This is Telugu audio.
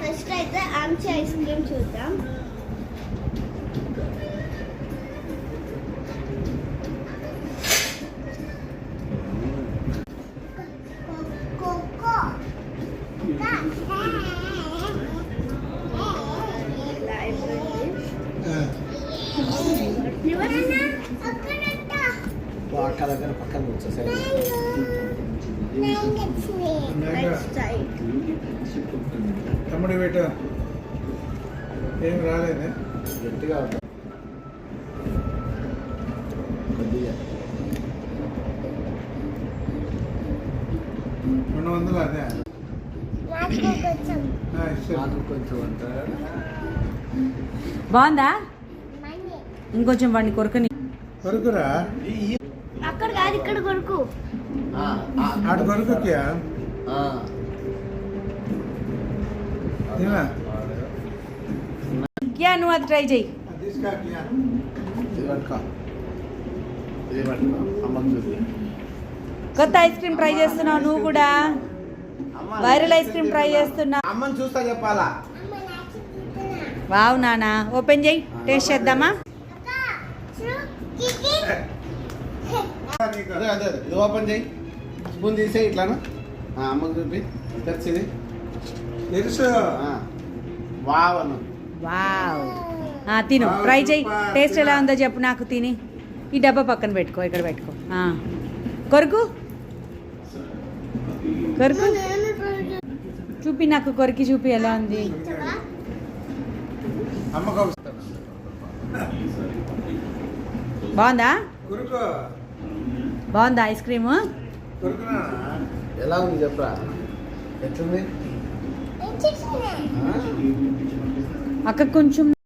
ఫస్ట్ అయితే ఆమ్చి ఐస్ క్రీమ్ చూద్దాం. అక్క దగ్గర పక్కన వచ్చేసాయి. తమ్ముడు పెట్టు ఏం రాలేదే గట్టిగా కొద్దిగా 200 అదే నాకు కొంచెం అంటారు. బాగుందా? ఇంకొంచెం వాడిని కొరకని. కొరుకురా అక్కడ కాదు, ఇక్కడ కొరకు. ఆడు కొరుకుకియా క్యా నువ్వు అది ట్రై చేయి. ఇది పట్టుకో, ఇది పట్టుకో. అమ్మకి చూపి. కొత్త ఐస్ క్రీమ్ ట్రై చేస్తున్నావు నువ్వు కూడా. వైరల్ ఐస్ క్రీమ్ ట్రై చేస్తున్నావు. అమ్మని చూస్తా చెప్పాలా? వావ్ నానా, ఓపెన్ చేయి, టేస్ట్ చేద్దామా? అదే అదే ఇది ఓపెన్ చేయి. స్పూన్ తీసేయి ఇట్లానా. అమ్మకి చూపి. తెరిచింది తెలుసు. వావ్ అన్న. వావ్. తిను, ట్రై చేయి. టేస్ట్ ఎలా ఉందో చెప్పు నాకు. తిని ఈ డబ్బా పక్కన పెట్టుకో, ఇక్కడ పెట్టుకో. కొరకు కొరకు చూపి నాకు, కొరికి చూపి ఎలా ఉంది. అమ్మకు బాగుందా? కొరుకు బాగుందా ఐస్ క్రీము? కొరుకునా ఎలా ఉంది చెప్పరా? ఎట్లుంది? అక్క కొంచెం